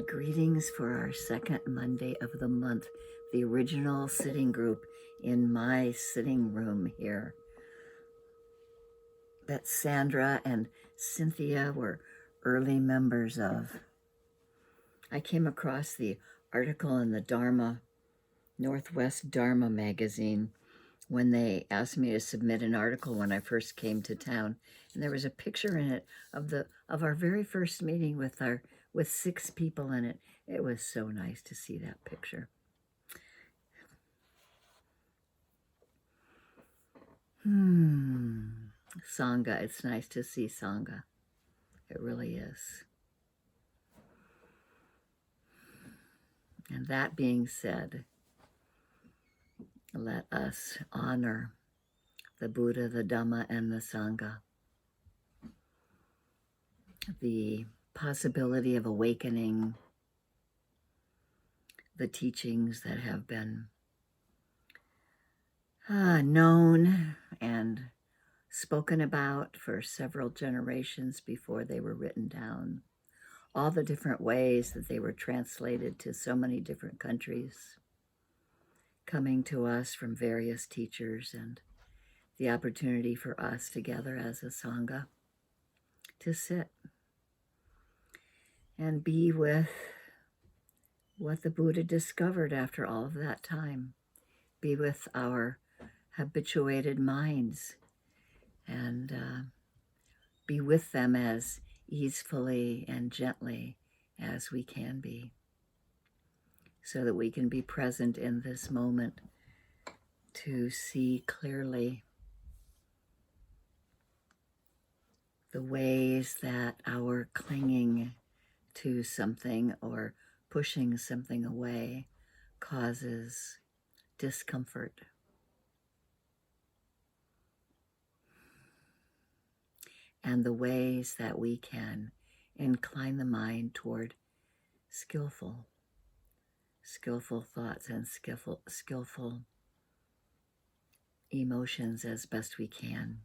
Greetings for our second Monday of the month, the original sitting group in my sitting room here that Sandra and Cynthia were early members of. I came across the article in the Dharma, Northwest Dharma magazine when they asked me to submit an article when I first came to town, and there was a picture in it of our very first meeting with 6 people in it. It was so nice to see that picture. Sangha, it's nice to see Sangha. It really is. And that being said, let us honor the Buddha, the Dhamma, and the Sangha. The possibility of awakening, the teachings that have been known and spoken about for several generations before they were written down. All the different ways that they were translated to so many different countries, coming to us from various teachers, and the opportunity for us together as a Sangha to sit and be with what the Buddha discovered after all of that time, be with our habituated minds, and be with them as easefully and gently as we can be, so that we can be present in this moment to see clearly the ways that our clinging to something or pushing something away causes discomfort. And the ways that we can incline the mind toward skillful thoughts and skillful emotions as best we can.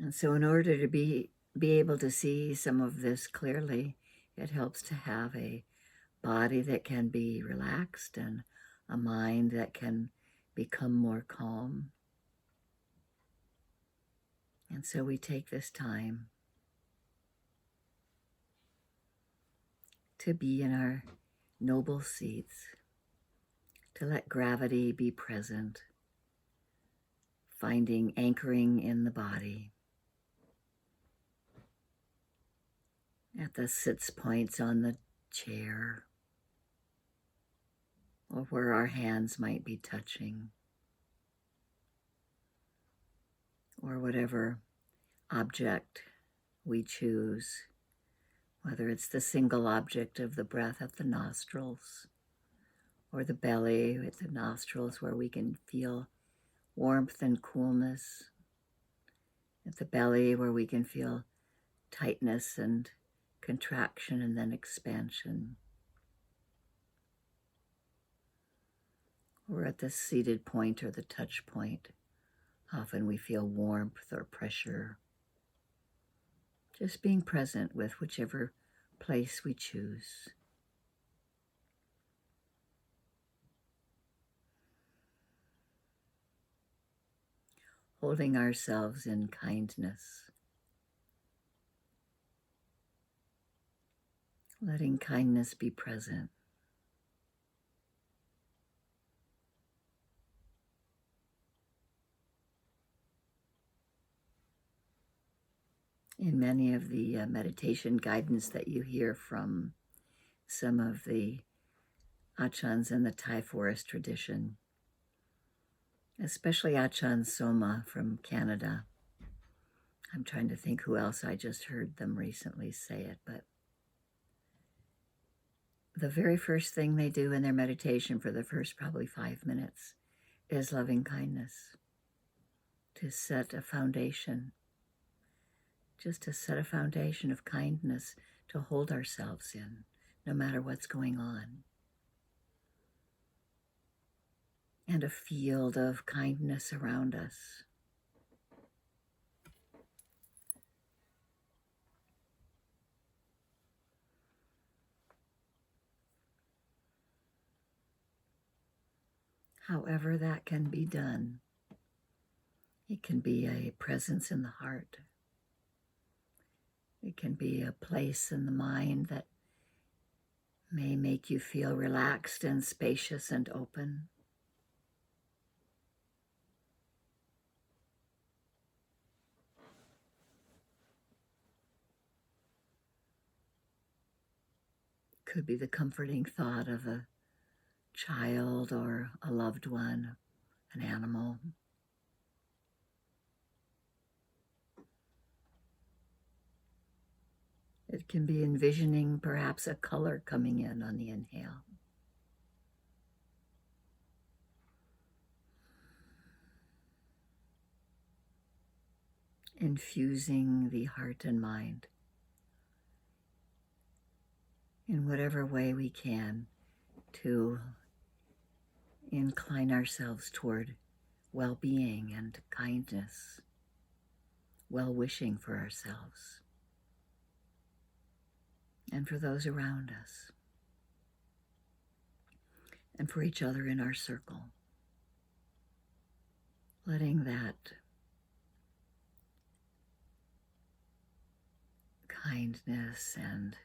And so in order to be able to see some of this clearly, it helps to have a body that can be relaxed and a mind that can become more calm. And so we take this time to be in our noble seats, to let gravity be present, finding anchoring in the body, at the sits points on the chair, or where our hands might be touching, or whatever object we choose, whether it's the single object of the breath at the nostrils, or the belly at the nostrils where we can feel warmth and coolness, at the belly where we can feel tightness and contraction and then expansion, or at the seated point or the touch point. Often we feel warmth or pressure. Just being present with whichever place we choose. Holding ourselves in kindness. Letting kindness be present. In many of the meditation guidance that you hear from some of the Achans in the Thai forest tradition, especially Achan Soma from Canada. I'm trying to think who else I just heard them recently say it, but the very first thing they do in their meditation for the first probably 5 minutes is loving kindness, to set a foundation, just to set a foundation of kindness to hold ourselves in, no matter what's going on. And a field of kindness around us. however that can be done. It can be a presence in the heart. It can be a place in the mind that may make you feel relaxed and spacious and open. Could be the comforting thought of a child or a loved one, an animal. It can be envisioning perhaps a color coming in on the inhale. Infusing the heart and mind in whatever way we can to incline ourselves toward well-being and kindness, well-wishing for ourselves and for those around us and for each other in our circle. Letting that kindness and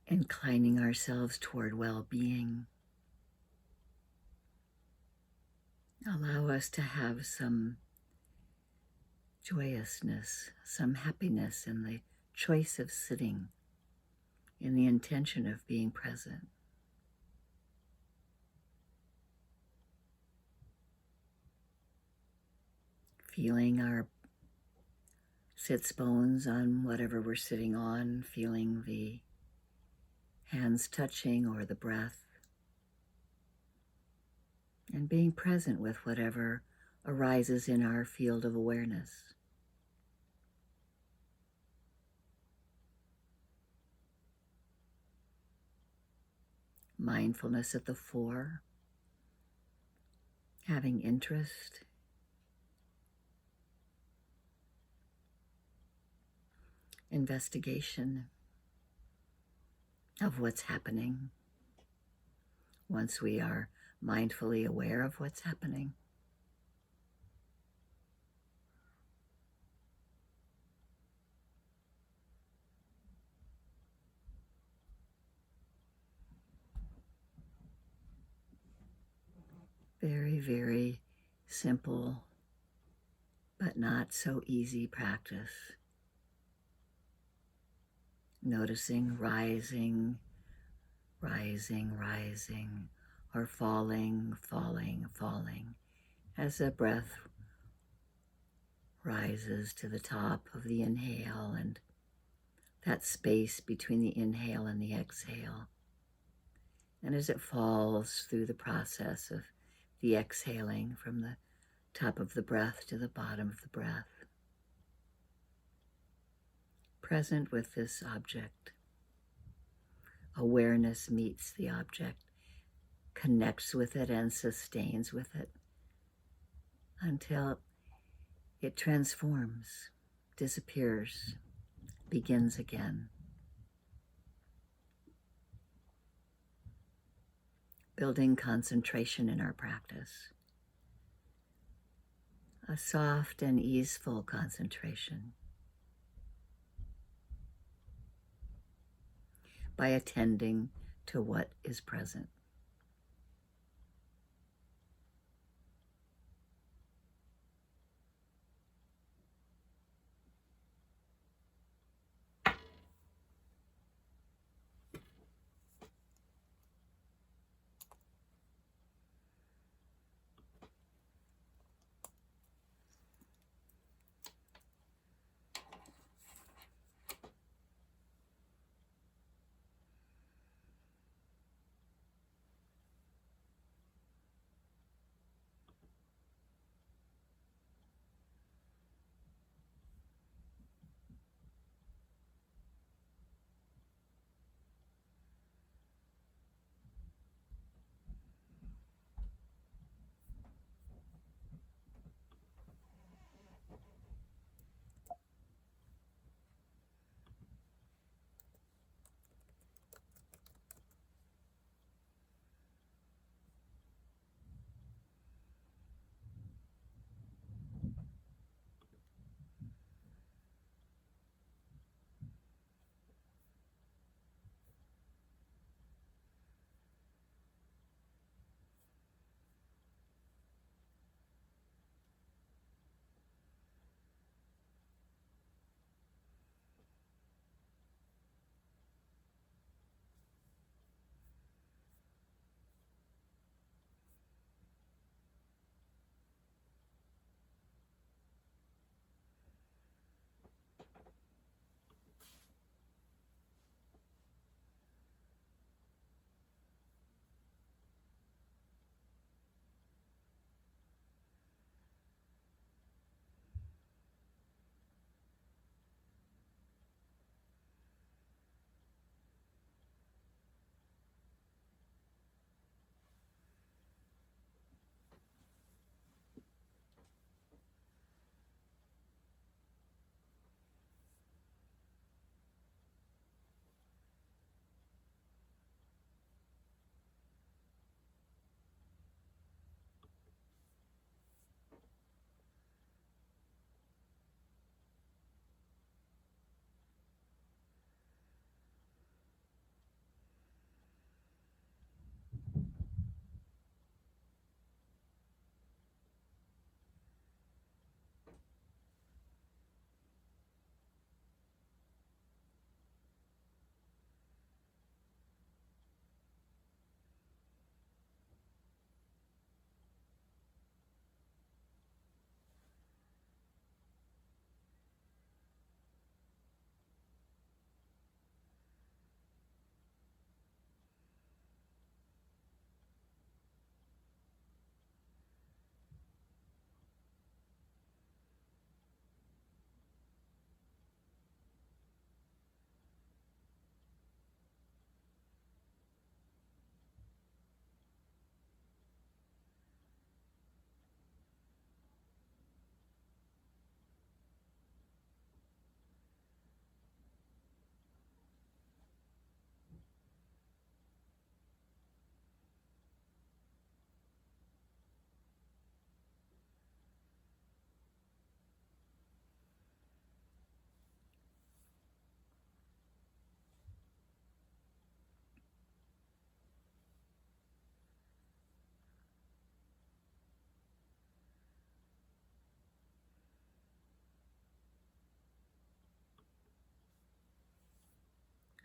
inclining ourselves toward well-being allow us to have some joyousness, some happiness in the choice of sitting, in the intention of being present. Feeling our sits bones on whatever we're sitting on, feeling the hands touching or the breath, and being present with whatever arises in our field of awareness. Mindfulness at the fore, having interest, investigation of what's happening once we are mindfully aware of what's happening. Very, very simple, but not so easy practice. Noticing rising, rising, rising, or falling, falling, falling, as the breath rises to the top of the inhale and that space between the inhale and the exhale. And as it falls through the process of the exhaling from the top of the breath to the bottom of the breath, present with this object. Awareness meets the object, connects with it and sustains with it until it transforms, disappears, begins again. Building concentration in our practice. A soft and easeful concentration. By attending to what is present.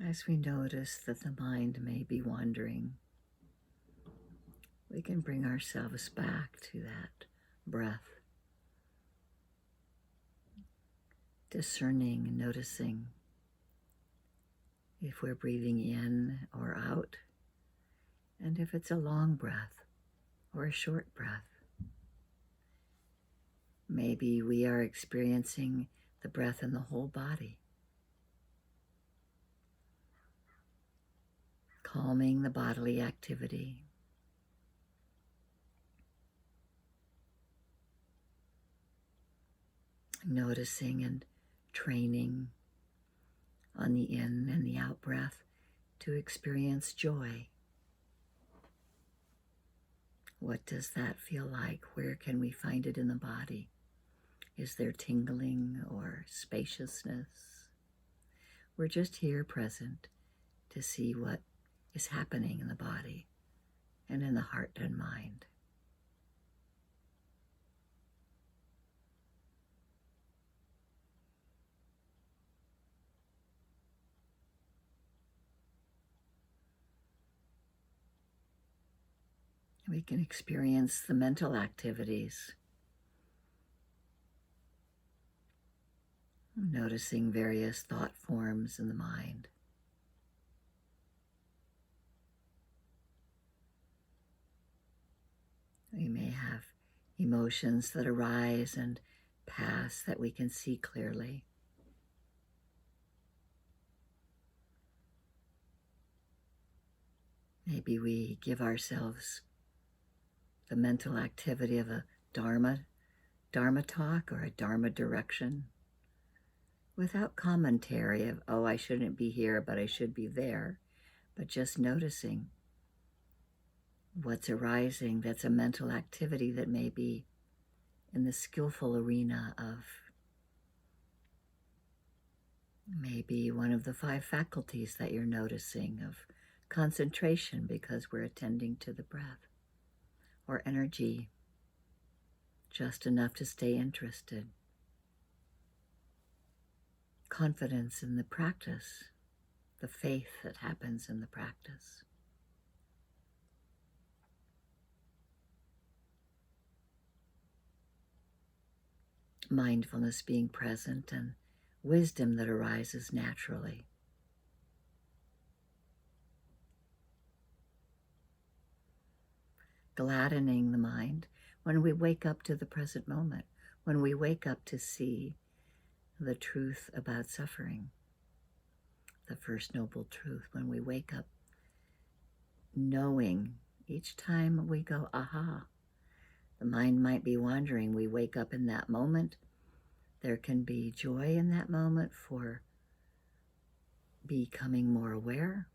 As we notice that the mind may be wandering, we can bring ourselves back to that breath, discerning and noticing if we're breathing in or out, and if it's a long breath or a short breath. Maybe we are experiencing the breath in the whole body, calming the bodily activity, noticing and training on the in and the out breath to experience joy. What does that feel like? Where can we find it in the body? Is there tingling or spaciousness? We're just here present to see what is happening in the body and in the heart and mind. We can experience the mental activities, noticing various thought forms in the mind. We may have emotions that arise and pass that we can see clearly. Maybe we give ourselves the mental activity of a dharma talk or a dharma direction without commentary of, oh, I shouldn't be here, but I should be there, but just noticing what's arising that's a mental activity that may be in the skillful arena of maybe one of the 5 faculties that you're noticing of concentration because we're attending to the breath, or energy, just enough to stay interested. Confidence in the practice, the faith that happens in the practice. Mindfulness being present and wisdom that arises naturally. Gladdening the mind when we wake up to the present moment, when we wake up to see the truth about suffering, the first noble truth, when we wake up knowing each time we go, aha, the mind might be wandering, we wake up in that moment. There can be joy in that moment for becoming more aware.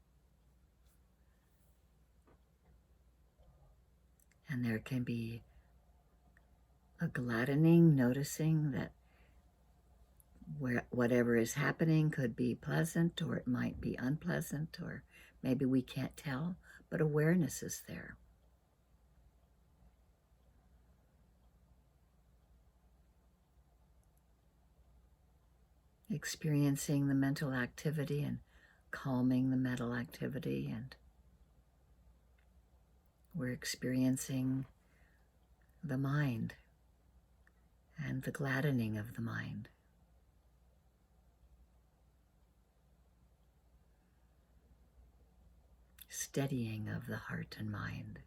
And there can be a gladdening, noticing that whatever is happening could be pleasant or it might be unpleasant, or maybe we can't tell, but awareness is there. Experiencing the mental activity and calming the mental activity, and we're experiencing the mind and the gladdening of the mind. Steadying of the heart and mind.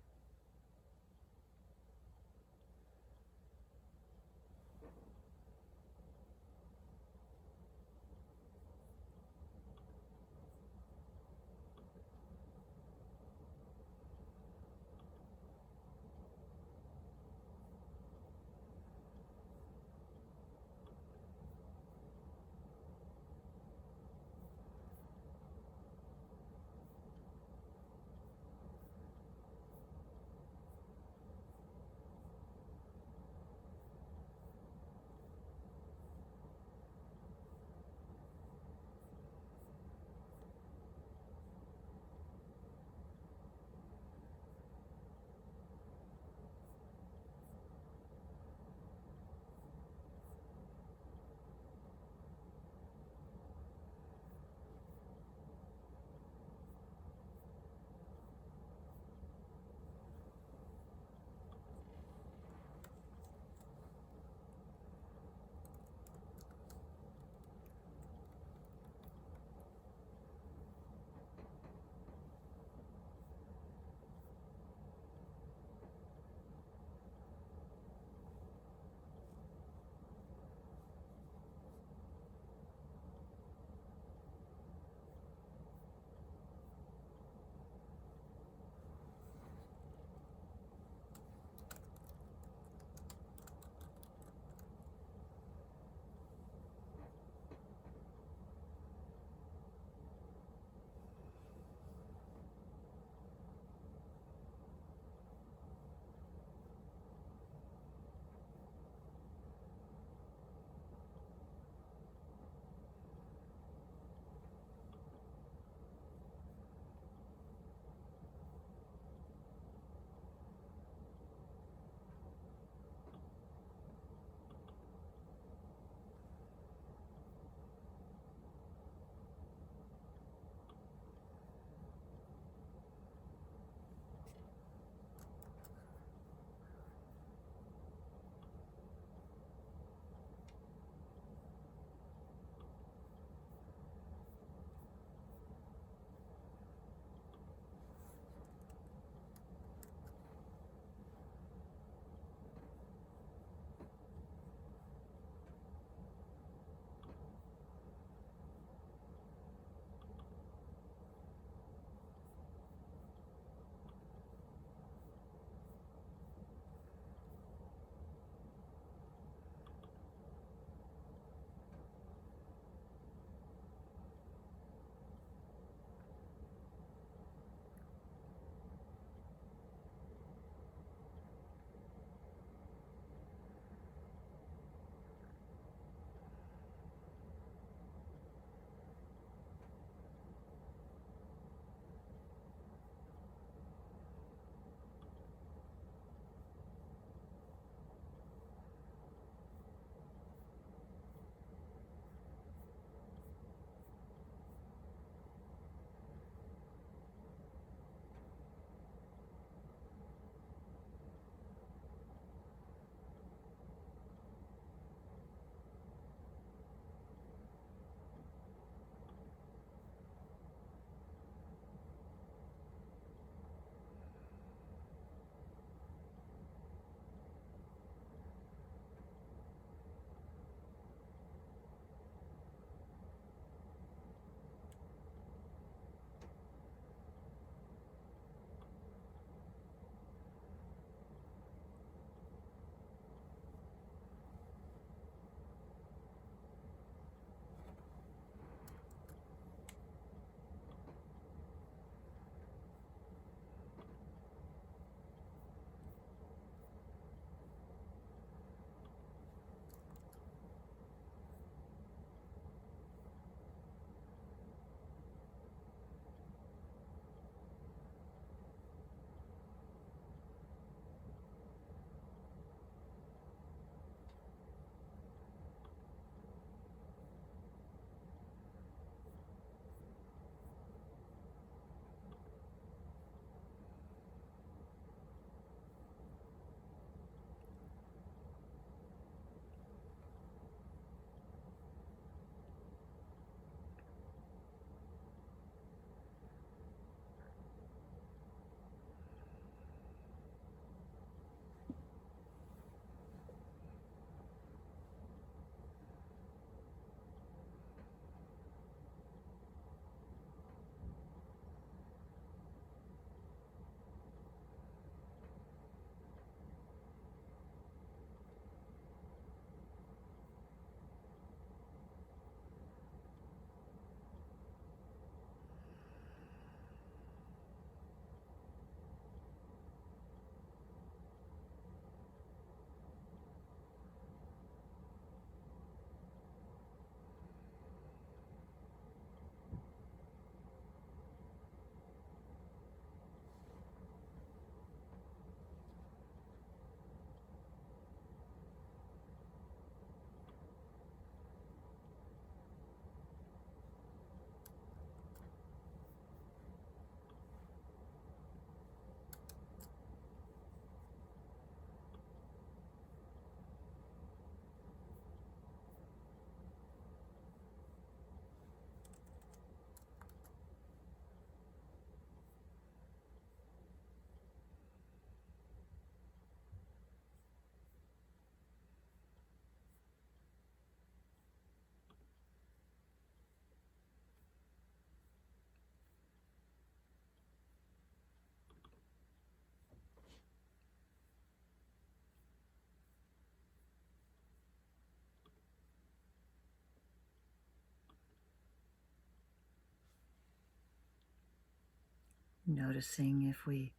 Noticing if we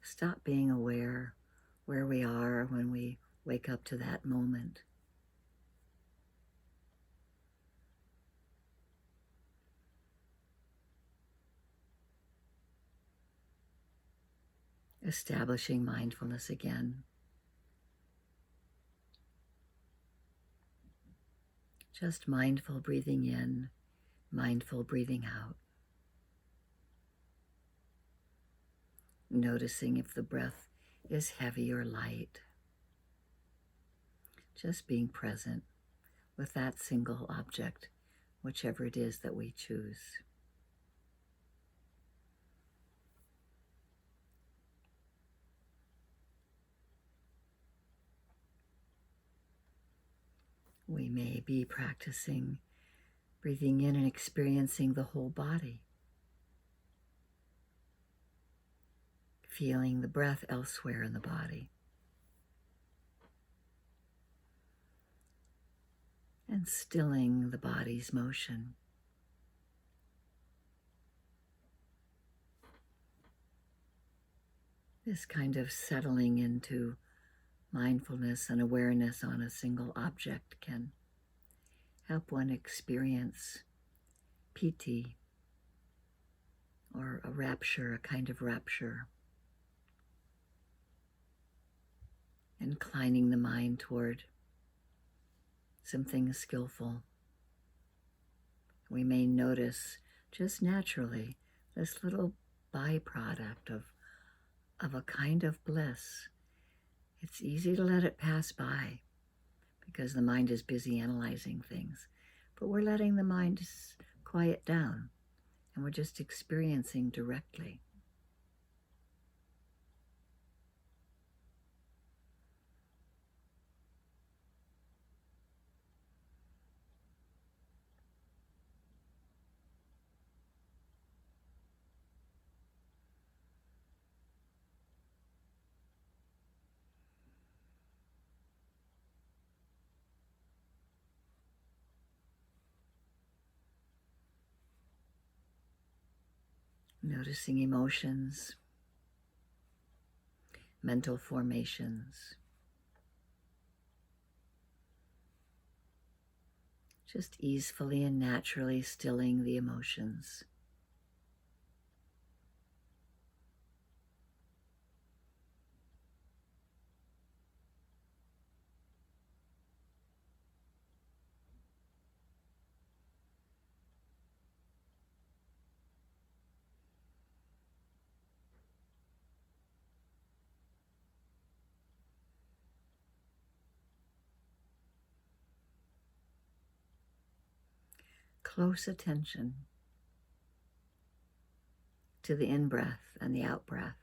stop being aware where we are when we wake up to that moment. Establishing mindfulness again. Just mindful breathing in, mindful breathing out. Noticing if the breath is heavy or light. Just being present with that single object, whichever it is that we choose. We may be practicing breathing in and experiencing the whole body, feeling the breath elsewhere in the body, and stilling the body's motion. This kind of settling into mindfulness and awareness on a single object can help one experience piti, or a rapture, a kind of rapture, inclining the mind toward something skillful. We may notice just naturally this little byproduct of a kind of bliss. It's easy to let it pass by because the mind is busy analyzing things, but we're letting the mind just quiet down and we're just experiencing directly. Noticing emotions, mental formations, just easefully and naturally stilling the emotions. Close attention to the in-breath and the out-breath.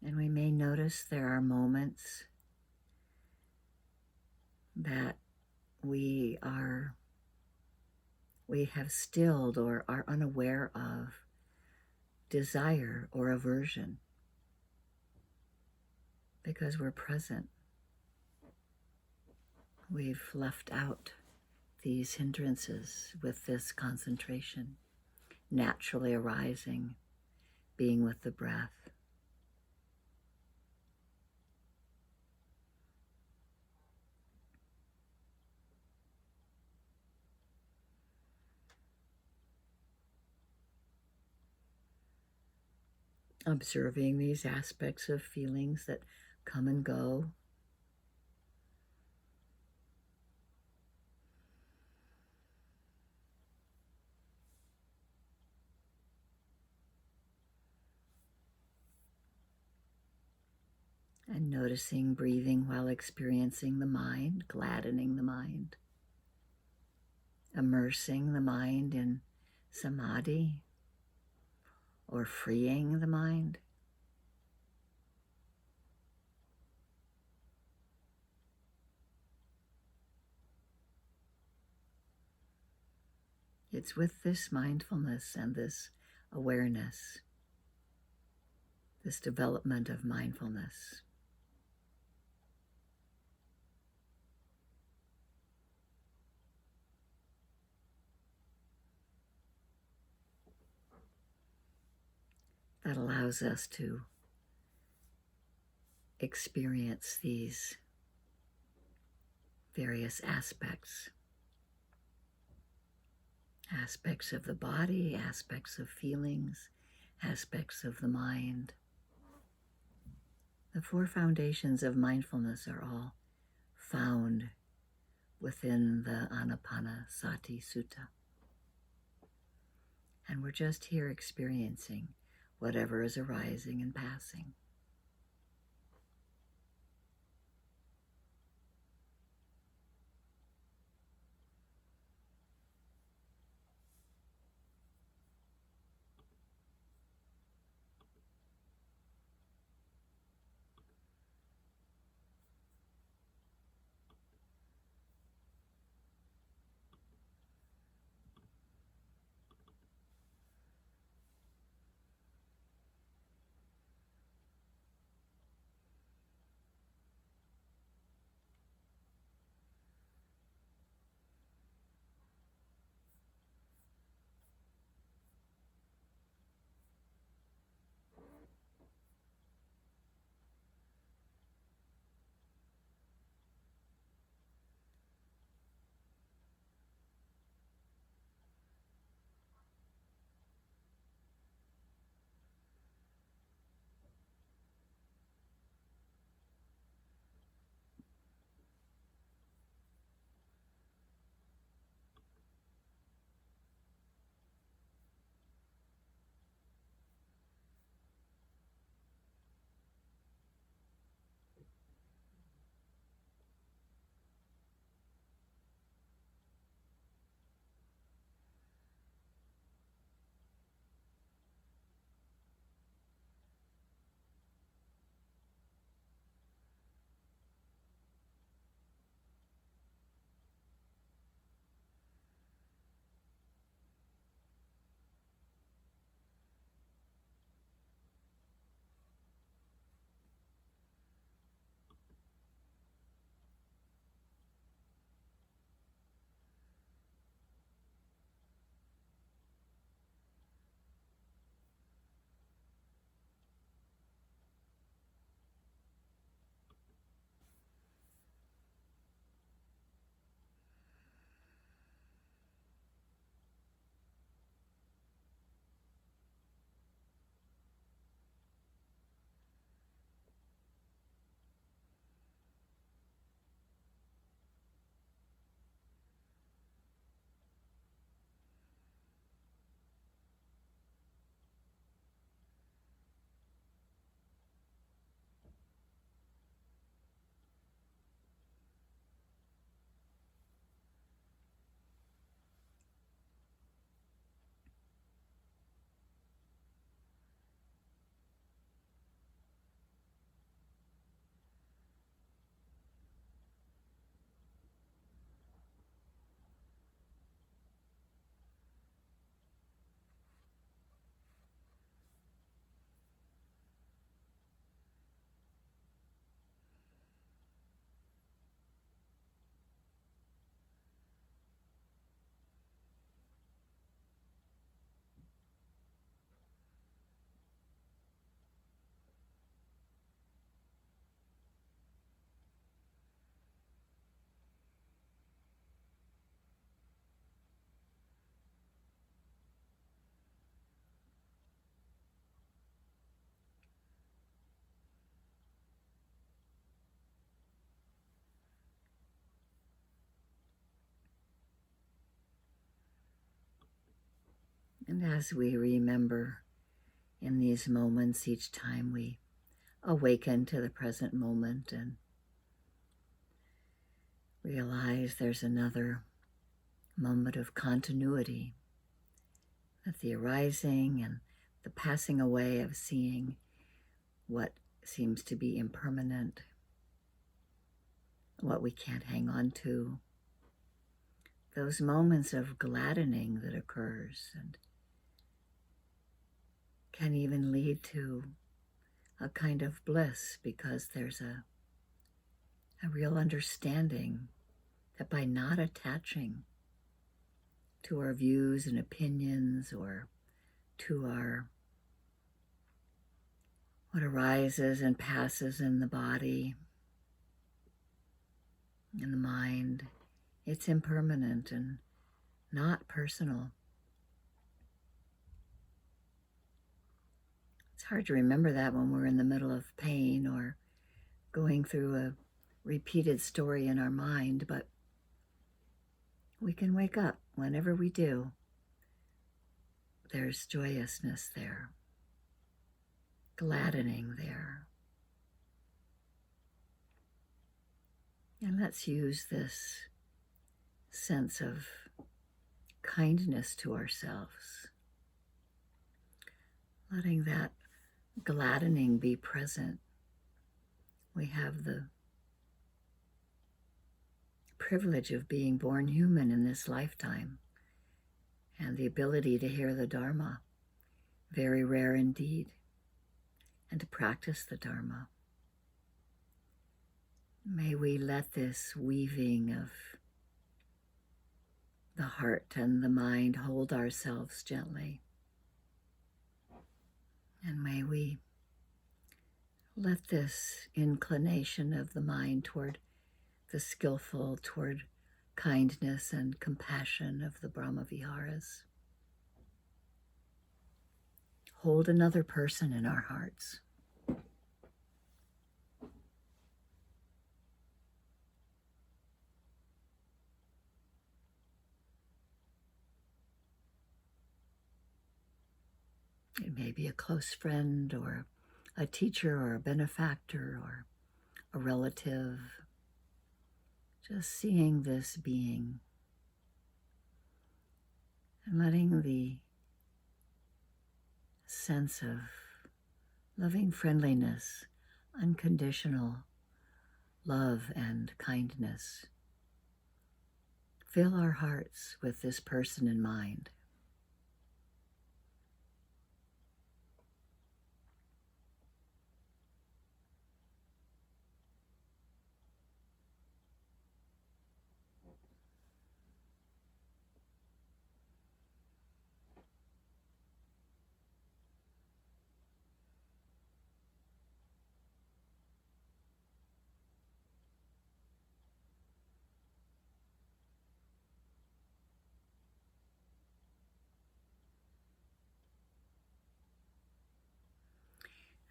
And we may notice there are moments that we have stilled or are unaware of desire or aversion because we're present. We've left out these hindrances with this concentration, naturally arising, being with the breath. Observing these aspects of feelings that come and go. And noticing breathing while experiencing the mind, gladdening the mind, immersing the mind in samadhi, or freeing the mind. It's with this mindfulness and this awareness this development of mindfulness. That allows us to experience these various aspects of the body, aspects of feelings, aspects of the mind. The 4 foundations of mindfulness are all found within the Anapanasati Sutta. And we're just here experiencing whatever is arising and passing. And as we remember in these moments, each time we awaken to the present moment and realize there's another moment of continuity, that the arising and the passing away of seeing what seems to be impermanent, what we can't hang on to, those moments of gladdening that occurs and can even lead to a kind of bliss, because there's a real understanding that by not attaching to our views and opinions or to our what arises and passes in the body, in the mind, it's impermanent and not personal. It's hard to remember that when we're in the middle of pain or going through a repeated story in our mind, but we can wake up whenever we do. There's joyousness there, gladdening there. And let's use this sense of kindness to ourselves, letting that gladdening be present. We have the privilege of being born human in this lifetime and the ability to hear the dharma, very rare indeed, and to practice the dharma. May we let this weaving of the heart and the mind hold ourselves gently. And may we let this inclination of the mind toward the skillful, toward kindness and compassion of the Brahma Viharas hold another person in our hearts. It may be a close friend or a teacher or a benefactor or a relative. Just seeing this being and letting the sense of loving friendliness, unconditional love and kindness fill our hearts with this person in mind.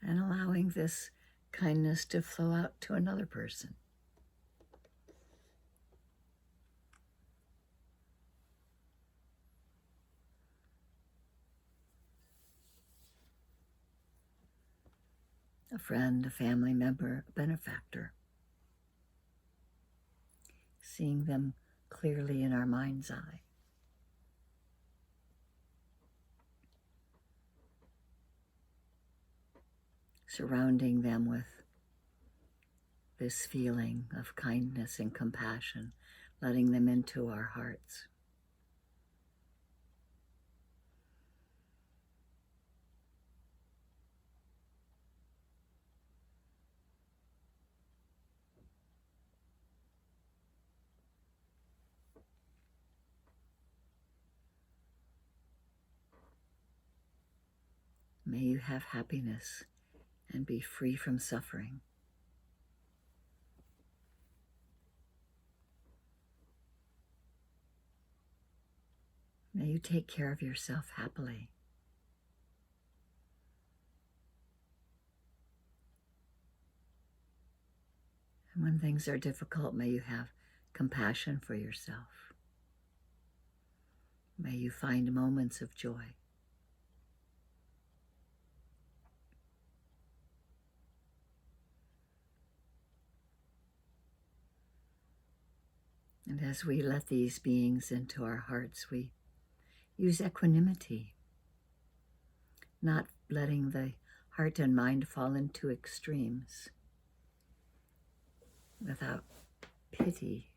And allowing this kindness to flow out to another person. A friend, a family member, a benefactor. Seeing them clearly in our mind's eye. Surrounding them with this feeling of kindness and compassion, letting them into our hearts. May you have happiness and be free from suffering. May you take care of yourself happily. And when things are difficult, may you have compassion for yourself. May you find moments of joy. And as we let these beings into our hearts, we use equanimity, not letting the heart and mind fall into extremes without pity.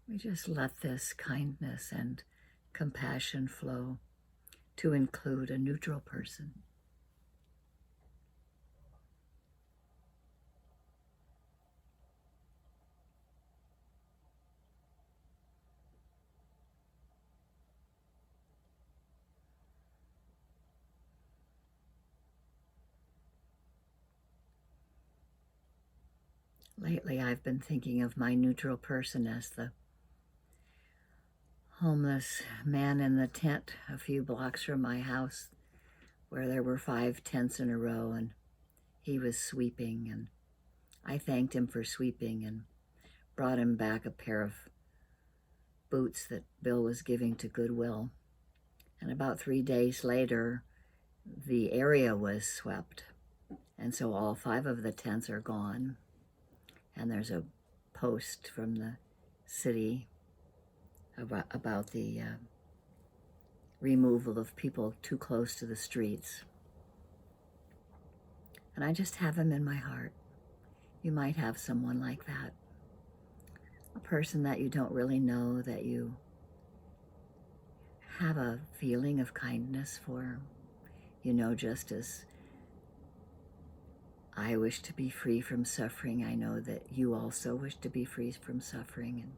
We just let this kindness and compassion flow to include a neutral person. Lately, I've been thinking of my neutral person as the homeless man in the tent a few blocks from my house, where there were 5 tents in a row, and he was sweeping, and I thanked him for sweeping and brought him back a pair of boots that Bill was giving to Goodwill. And about 3 days later, the area was swept, and so all 5 of the tents are gone. And there's a post from the city about the removal of people too close to the streets. And I just have him in my heart. You might have someone like that, a person that you don't really know, that you have a feeling of kindness for. You know, just as I wish to be free from suffering, I know that you also wish to be free from suffering. And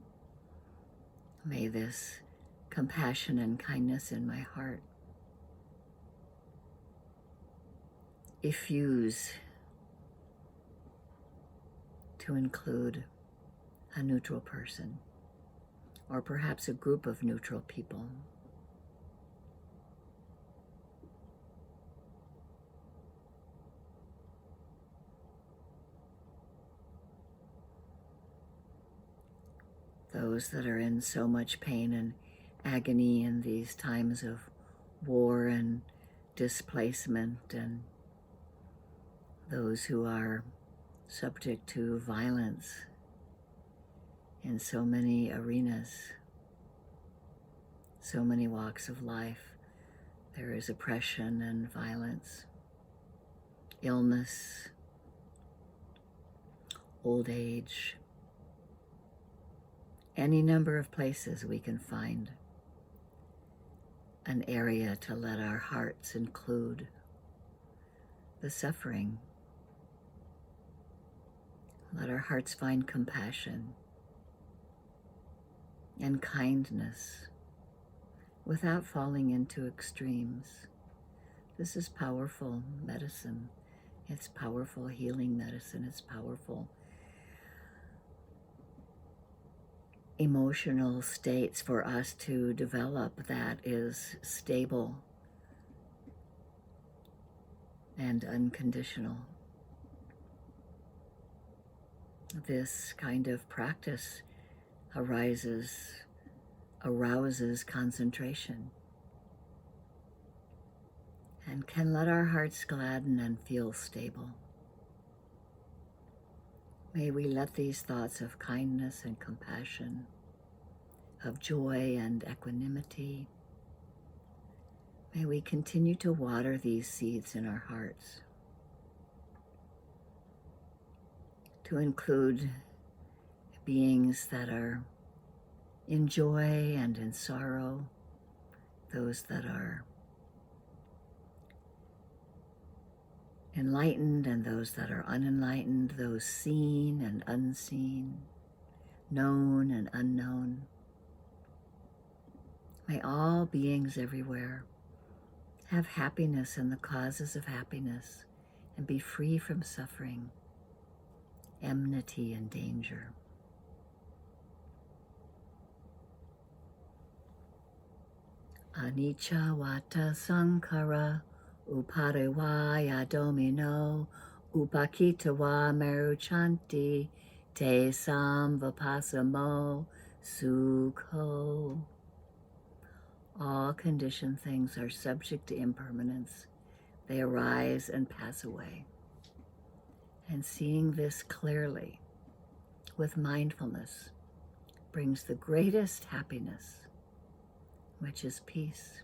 may this compassion and kindness in my heart effuse to include a neutral person, or perhaps a group of neutral people. Those that are in so much pain and agony in these times of war and displacement, and those who are subject to violence in so many arenas, so many walks of life. There is oppression and violence, illness, old age, any number of places we can find an area to let our hearts include the suffering. Let our hearts find compassion and kindness without falling into extremes. This is powerful medicine. It's powerful healing medicine. It's powerful emotional states for us to develop that is stable and unconditional. This kind of practice arouses concentration, and can let our hearts gladden and feel stable. May we let these thoughts of kindness and compassion, of joy and equanimity, may we continue to water these seeds in our hearts, to include beings that are in joy and in sorrow, those that are enlightened and those that are unenlightened, those seen and unseen, known and unknown. May all beings everywhere have happiness and the causes of happiness, and be free from suffering, enmity, and danger. Anicca vata sankhara uparivaya domino upakitava meruchanti te samvapasamo sukho. All conditioned things are subject to impermanence. They arise and pass away. And seeing this clearly with mindfulness brings the greatest happiness, which is peace.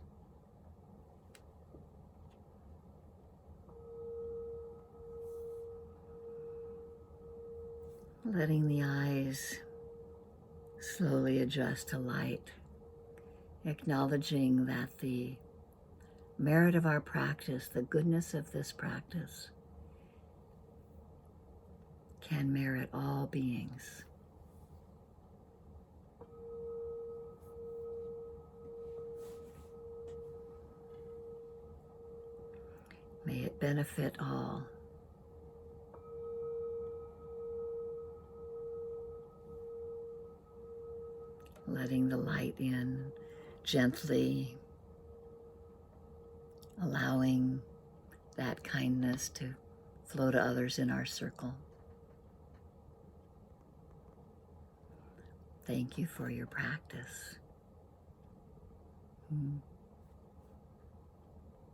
Letting the eyes slowly adjust to light, acknowledging that the merit of our practice, the goodness of this practice, can merit all beings. May it benefit all. Letting the light in gently, allowing that kindness to flow to others in our circle. Thank you for your practice.